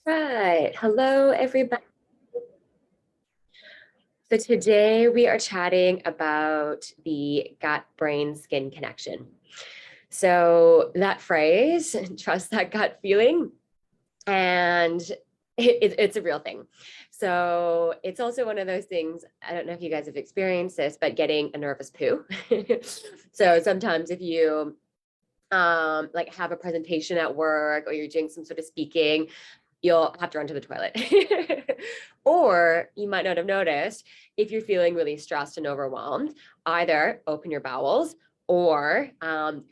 Right. Hello, everybody. So today we are chatting about the gut-brain-skin connection. So that phrase, trust that gut feeling, and it's a real thing. So it's also one of those things, I don't know if you guys have experienced this, but getting a nervous poo. So sometimes if you like have a presentation at work or you're doing some sort of speaking, you'll have to run to the toilet. Or you might not have noticed, if you're feeling really stressed and overwhelmed, either open your bowels or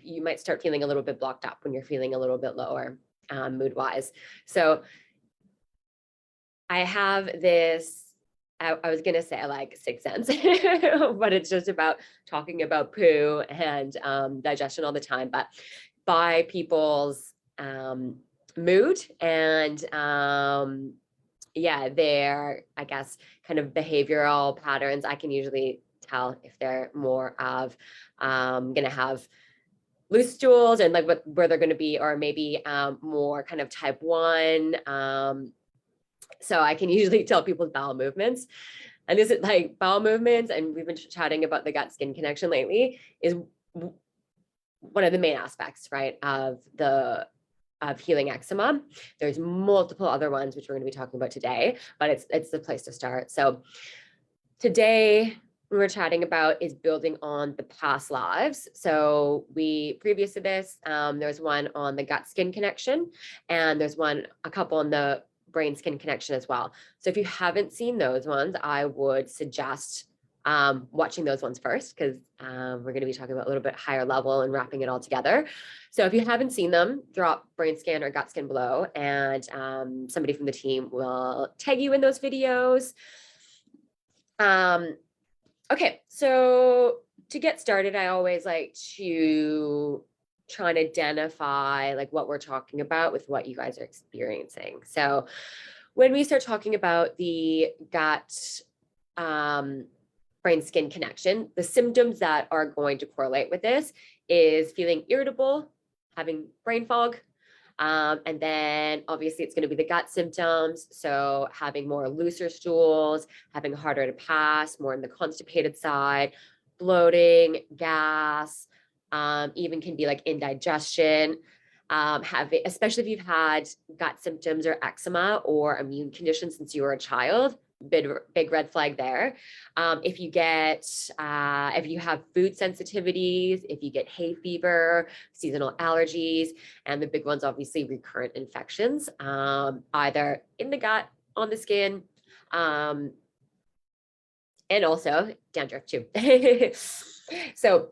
you might start feeling a little bit blocked up when you're feeling a little bit lower mood wise. So I have this, I was going to say like sixth sense, but it's just about talking about poo and digestion all the time, but by people's mood and yeah, their, I guess, kind of behavioral patterns, I can usually tell if they're more of going to have loose stools and like where they're going to be, or maybe more kind of type 1. So I can usually tell people's bowel movements. And this is like bowel movements, and we've been chatting about the gut skin connection lately, is one of the main aspects, right, of healing eczema. There's multiple other ones which we're going to be talking about today, but it's the place to start. So today we're chatting about is building on the past lives. So we previous to this, there's one on the gut skin connection, and there's a couple on the brain skin connection as well. So if you haven't seen those ones, I would suggest watching those ones first, because we're going to be talking about a little bit higher level and wrapping it all together. So if you haven't seen them, drop brain scan or gut skin below, and somebody from the team will tag you in those videos. Okay, so to get started, I always like to try and identify like what we're talking about with what you guys are experiencing. So when we start talking about the gut brain skin connection, the symptoms that are going to correlate with this is feeling irritable, having brain fog, and then obviously it's going to be the gut symptoms. So having more looser stools, having harder to pass, more on the constipated side, bloating, gas, even can be like indigestion. Especially if you've had gut symptoms or eczema or immune conditions since you were a child, big red flag there. If you have food sensitivities, if you get hay fever, seasonal allergies, and the big ones, obviously recurrent infections, either in the gut, on the skin, and also dandruff too. So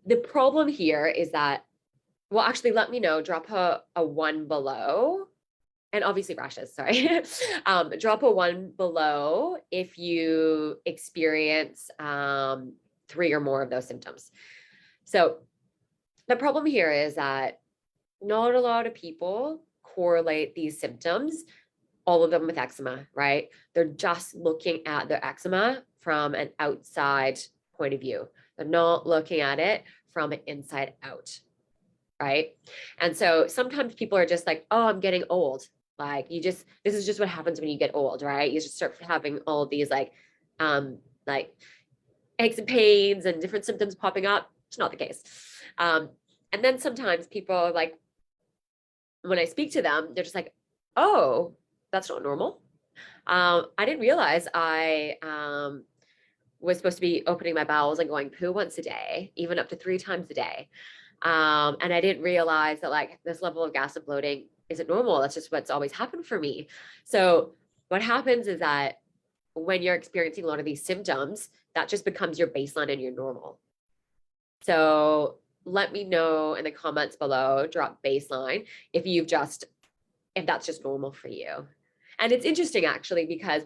the problem here is that, well, actually, let me know, drop a 1 below. And obviously rashes, sorry. Drop a 1 below if you experience 3 or more of those symptoms. So the problem here is that not a lot of people correlate these symptoms, all of them with eczema, right? They're just looking at their eczema from an outside point of view. They're not looking at it from an inside out, right? And so sometimes people are just like, oh, I'm getting old. Like this is just what happens when you get old, right? You just start having all of these like aches and pains and different symptoms popping up. It's not the case. And then sometimes people are like, when I speak to them, they're just like, oh, that's not normal. I didn't realize I was supposed to be opening my bowels and going poo once a day, even up to 3 times a day. And I didn't realize that like this level of gas and bloating isn't normal. That's just what's always happened for me. So what happens is that when you're experiencing a lot of these symptoms, that just becomes your baseline and your normal. So let me know in the comments below, drop baseline, if that's just normal for you. And it's interesting actually, because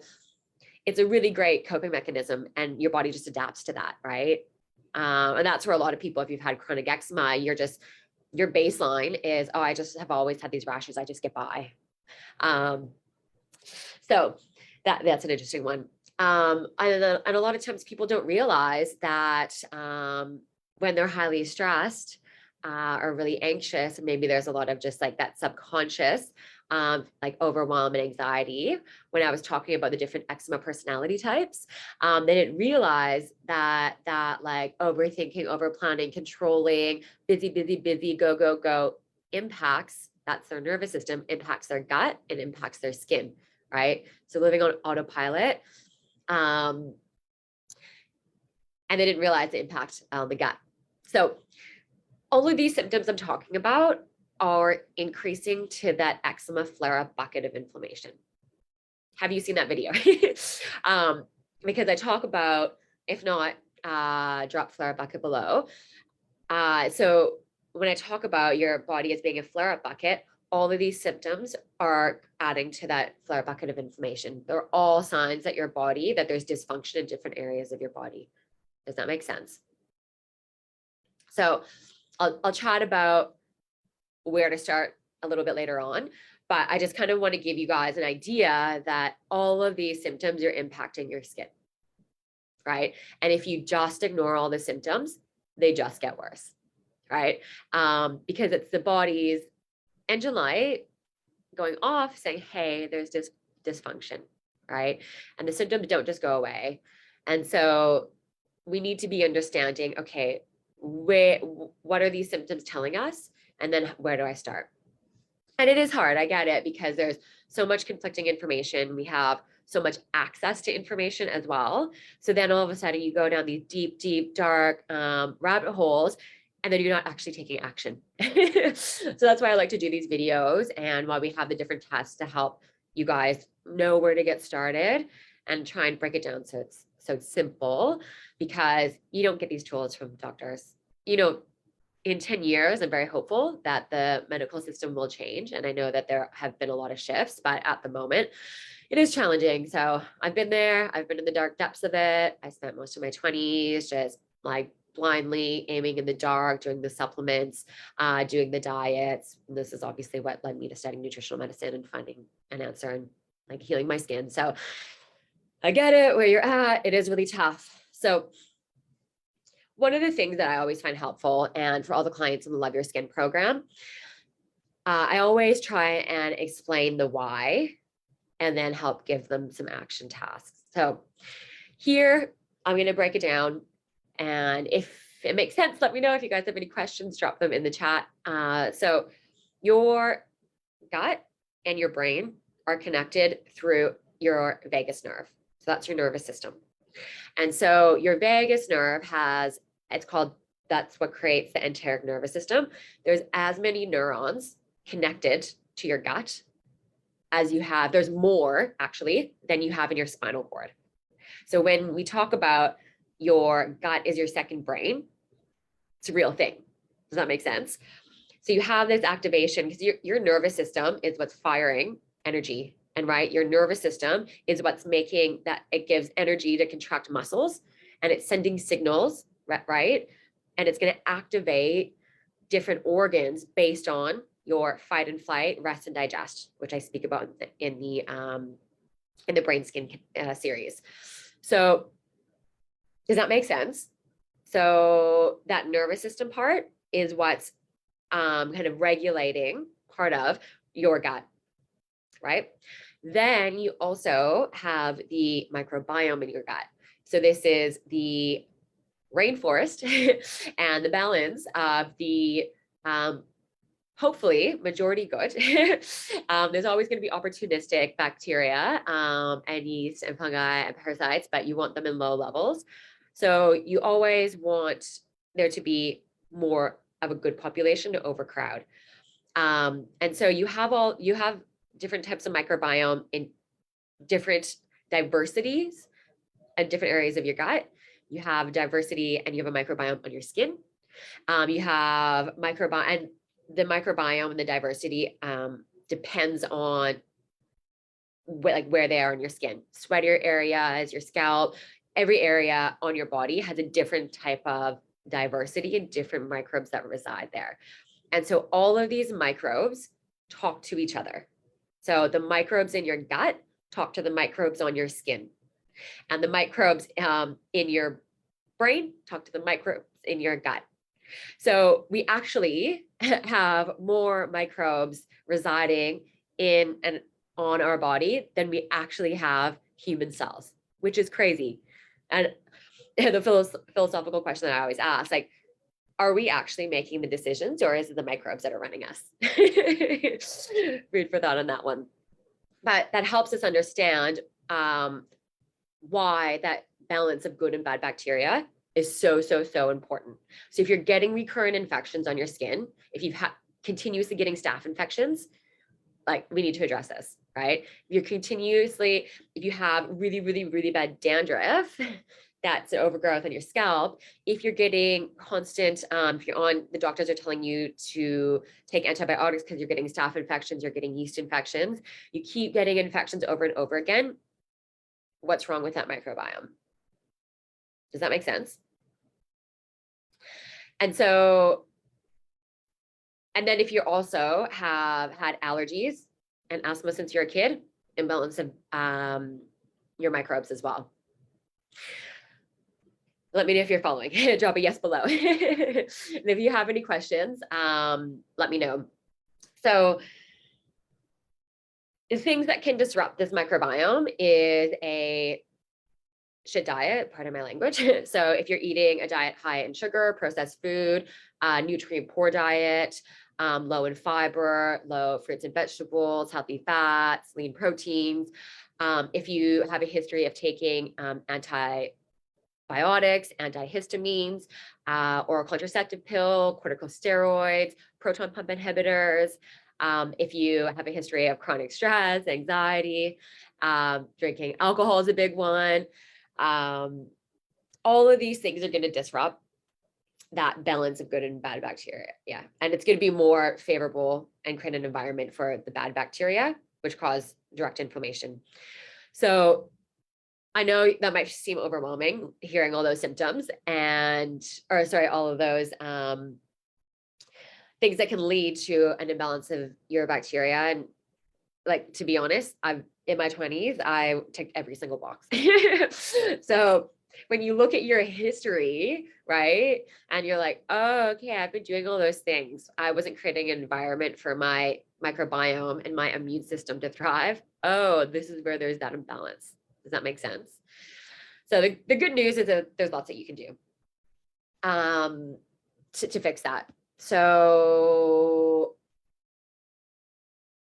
it's a really great coping mechanism and your body just adapts to that, right? And that's where a lot of people, if you've had chronic eczema, your baseline is, oh, I just have always had these rashes, I just get by. So that's an interesting one. And a lot of times people don't realize that when they're highly stressed, are really anxious, and maybe there's a lot of just like that subconscious, like overwhelm and anxiety, when I was talking about the different eczema personality types, they didn't realize that like overthinking, over planning, controlling, busy, go impacts, that's their nervous system, impacts their gut, and impacts their skin, right? So living on autopilot, and they didn't realize the impact on the gut. So all of these symptoms I'm talking about are increasing to that eczema flare-up bucket of inflammation. Have you seen that video? Because I talk about, if not, drop flare-up bucket below. So when I talk about your body as being a flare-up bucket, all of these symptoms are adding to that flare-up bucket of inflammation. They're all signs that your body, that there's dysfunction in different areas of your body. Does that make sense? So I'll chat about where to start a little bit later on, but I just kind of want to give you guys an idea that all of these symptoms are impacting your skin, right? And if you just ignore all the symptoms, they just get worse, right? Because it's the body's engine light going off saying, hey, there's this dysfunction, right? And the symptoms don't just go away. And so we need to be understanding, okay, what are these symptoms telling us? And then where do I start? And it is hard, I get it, because there's so much conflicting information. We have so much access to information as well. So then all of a sudden you go down these deep, dark rabbit holes, and then you're not actually taking action. So that's why I like to do these videos, and why we have the different tests to help you guys know where to get started and try and break it down so it's simple, because you don't get these tools from doctors. You know, in 10 years, I'm very hopeful that the medical system will change. And I know that there have been a lot of shifts, but at the moment it is challenging. So I've been there, I've been in the dark depths of it. I spent most of my 20s just like blindly aiming in the dark, doing the supplements, doing the diets. And this is obviously what led me to studying nutritional medicine and finding an answer and like healing my skin. So I get it where you're at. It is really tough. So one of the things that I always find helpful, and for all the clients in the Love Your Skin program, I always try and explain the why and then help give them some action tasks. So here, I'm going to break it down. And if it makes sense, let me know. If you guys have any questions, drop them in the chat. So your gut and your brain are connected through your vagus nerve. So that's your nervous system. And so your vagus nerve has, that's what creates the enteric nervous system. There's as many neurons connected to your gut as you have, there's more actually than you have in your spinal cord. So when we talk about your gut is your second brain, it's a real thing. Does that make sense? So you have this activation because your nervous system is what's firing energy. And right, your nervous system is what's making that, it gives energy to contract muscles, and it's sending signals, right? And it's going to activate different organs based on your fight and flight, rest and digest, which I speak about in the brain skin series. So does that make sense? So that nervous system part is what's kind of regulating part of your gut, right? Then you also have the microbiome in your gut. So this is the rainforest and the balance of the hopefully majority good. There's always going to be opportunistic bacteria and yeast and fungi and parasites, but you want them in low levels. So you always want there to be more of a good population to overcrowd. And so you have different types of microbiome in different diversities and different areas of your gut. You have diversity and you have a microbiome on your skin. You have microbiome, and the microbiome and the diversity depends on where they are in your skin. Sweatier areas, your scalp, every area on your body has a different type of diversity and different microbes that reside there. And so all of these microbes talk to each other. So the microbes in your gut talk to the microbes on your skin, and the microbes in your brain talk to the microbes in your gut. So we actually have more microbes residing in and on our body than we actually have human cells, which is crazy. And the philosophical question that I always ask, like, are we actually making the decisions, or is it the microbes that are running us? Food for thought on that one. But that helps us understand why that balance of good and bad bacteria is so important. So if you're getting recurrent infections on your skin, if you've continuously getting staph infections, like, we need to address this, right? If you have really bad dandruff, that's an overgrowth on your scalp. If you're getting constant, the doctors are telling you to take antibiotics because you're getting staph infections, you're getting yeast infections, you keep getting infections over and over again, what's wrong with that microbiome? Does that make sense? And then if you also have had allergies and asthma since you're a kid, imbalance of your microbes as well. Let me know if you're following. Drop a yes below. And if you have any questions, let me know. So the things that can disrupt this microbiome is a shit diet, pardon my language. So if you're eating a diet high in sugar, processed food, nutrient poor diet, low in fiber, low fruits and vegetables, healthy fats, lean proteins. If you have a history of taking antibiotics, antihistamines, oral contraceptive pill, corticosteroids, proton pump inhibitors. If you have a history of chronic stress, anxiety, drinking alcohol is a big one. All of these things are going to disrupt that balance of good and bad bacteria. Yeah. And it's going to be more favorable and create an environment for the bad bacteria, which cause direct inflammation. So I know that might seem overwhelming, hearing all those symptoms all of those things that can lead to an imbalance of your bacteria. And, like, to be honest, in my 20s, I ticked every single box. So when you look at your history, right, and you're like, oh, okay, I've been doing all those things. I wasn't creating an environment for my microbiome and my immune system to thrive. Oh, this is where there's that imbalance. Does that make sense? So the good news is that there's lots that you can do to fix that. So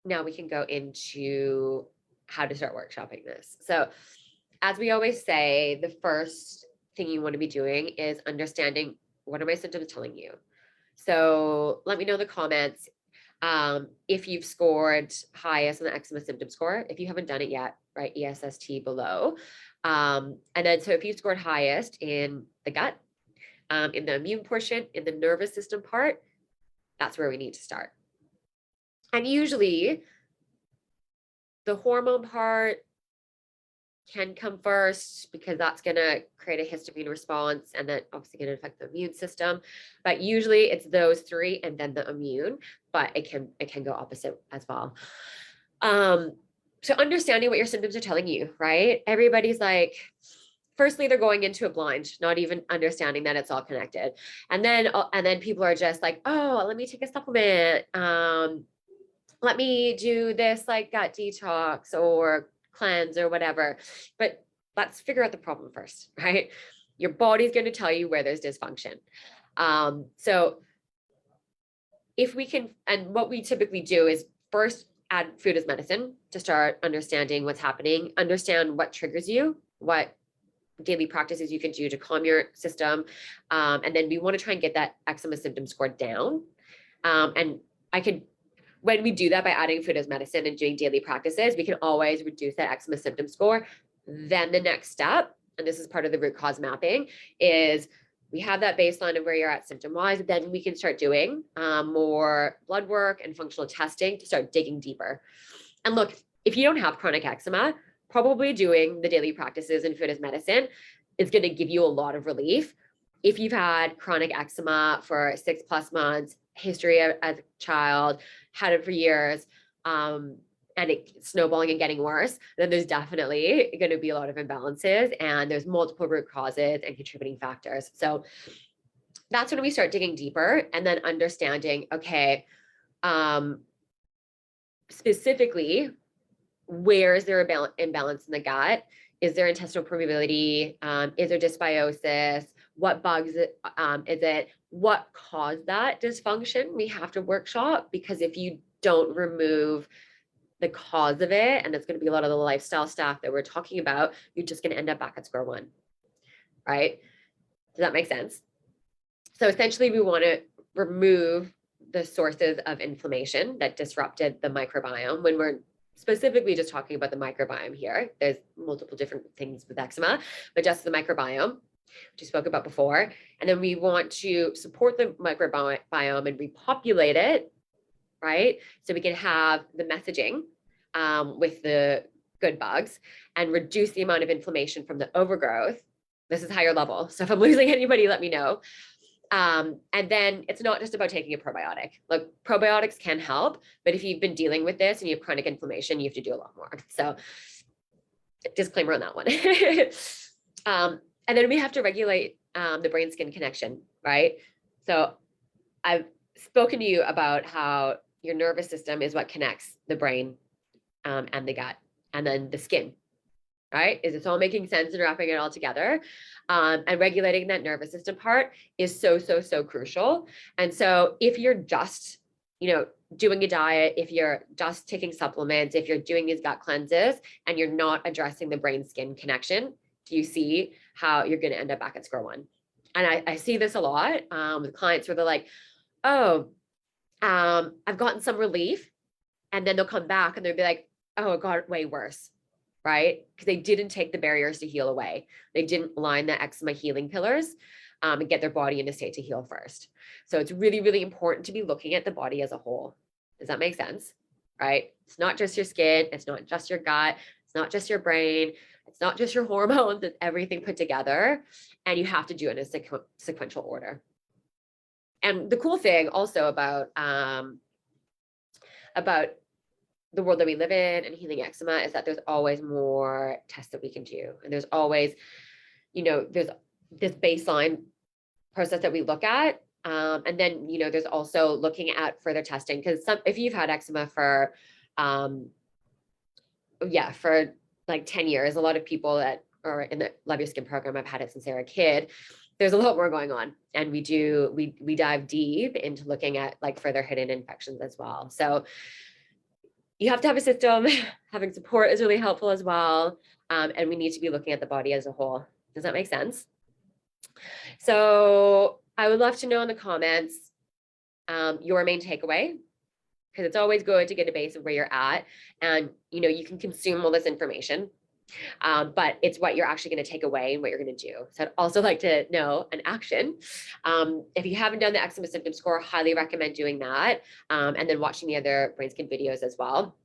now we can go into how to start workshopping this. So as we always say, the first thing you want to be doing is understanding, what are my symptoms telling you? So let me know in the comments if you've scored highest on the eczema symptom score. If you haven't done it yet, write ESST below. And then, so if you scored highest in the gut, in the immune portion, in the nervous system part, that's where we need to start. And usually the hormone part can come first, because that's going to create a histamine response, and then obviously going to affect the immune system. But usually it's those three and then the immune, but it can go opposite as well. So understanding what your symptoms are telling you, right? Everybody's like, firstly, they're going into a blind, not even understanding that it's all connected. And then people are just like, oh, let me take a supplement. Let me do this, like, gut detox or cleanse or whatever. But let's figure out the problem first, right? Your body's going to tell you where there's dysfunction. So if we can, and what we typically do is first add food as medicine to start understanding what's happening, understand what triggers you, what daily practices you can do to calm your system. And then we want to try and get that eczema symptom score down. And when we do that by adding food as medicine and doing daily practices, we can always reduce that eczema symptom score. Then the next step, and this is part of the root cause mapping, is we have that baseline of where you're at symptom-wise. Then we can start doing more blood work and functional testing to start digging deeper. And look, if you don't have chronic eczema, probably doing the daily practices and food as medicine is going to give you a lot of relief. If you've had chronic eczema for 6+ months, history as a child, had it for years, and it's snowballing and getting worse, then there's definitely going to be a lot of imbalances, and there's multiple root causes and contributing factors. So that's when we start digging deeper and then understanding, okay, specifically, where is there a imbalance in the gut? Is there intestinal permeability? Is there dysbiosis? What bugs is it? What caused that dysfunction? We have to workshop, because if you don't remove the cause of it, and it's going to be a lot of the lifestyle stuff that we're talking about, you're just going to end up back at square one, right? Does that make sense? So essentially, we want to remove the sources of inflammation that disrupted the microbiome. When we're specifically just talking about the microbiome here, there's multiple different things with eczema, but just the microbiome, which we spoke about before. And then we want to support the microbiome and repopulate it, right? So we can have the messaging with the good bugs and reduce the amount of inflammation from the overgrowth. This is higher level. So if I'm losing anybody, let me know. And then it's not just about taking a probiotic. Look, probiotics can help, but if you've been dealing with this and you have chronic inflammation, you have to do a lot more. So disclaimer on that one. And then we have to regulate the brain-skin connection, right? So I've spoken to you about how your nervous system is what connects the brain and the gut, and then the skin, right? Is it's all making sense and wrapping it all together. And regulating that nervous system part is so, so, so crucial. And so if you're just, doing a diet, if you're just taking supplements, if you're doing these gut cleanses and you're not addressing the brain-skin connection, do you see how you're going to end up back at square one? And I see this a lot with clients where they're like, oh, I've gotten some relief. And then they'll come back and they'll be like, oh, it got way worse, right? Because they didn't take the barriers to heal away. They didn't line the eczema healing pillars and get their body in a state to heal first. So it's really, really important to be looking at the body as a whole. Does that make sense? Right? It's not just your skin. It's not just your gut. It's not just your brain. It's not just your hormones. It's everything put together. And you have to do it in a sequential order. And the cool thing also about the world that we live in and healing eczema is that there's always more tests that we can do. And there's always, there's this baseline process that we look at. And then, there's also looking at further testing, because if you've had eczema for like 10 years, a lot of people that are in the Love Your Skin program have had it since they were a kid. There's a lot more going on, and we dive deep into looking at like further hidden infections as well. So you have to have a system. Having support is really helpful as well. And we need to be looking at the body as a whole. Does that make sense? So I would love to know in the comments your main takeaway, because it's always good to get a base of where you're at. And, you can consume all this information, but it's what you're actually going to take away and what you're going to do. So I'd also like to know an action. If you haven't done the eczema symptom score, highly recommend doing that. And then watching the other BrainSkin videos as well.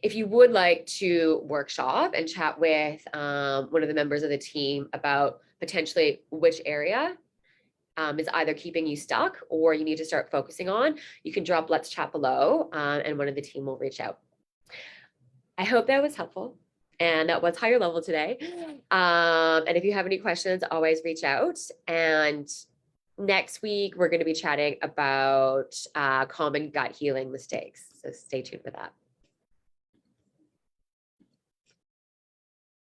If you would like to workshop and chat with one of the members of the team about potentially which area is either keeping you stuck or you need to start focusing on, you can drop let's chat below and one of the team will reach out. I hope that was helpful. And that was higher level today. And if you have any questions, always reach out. And next week, we're going to be chatting about common gut healing mistakes. So stay tuned for that.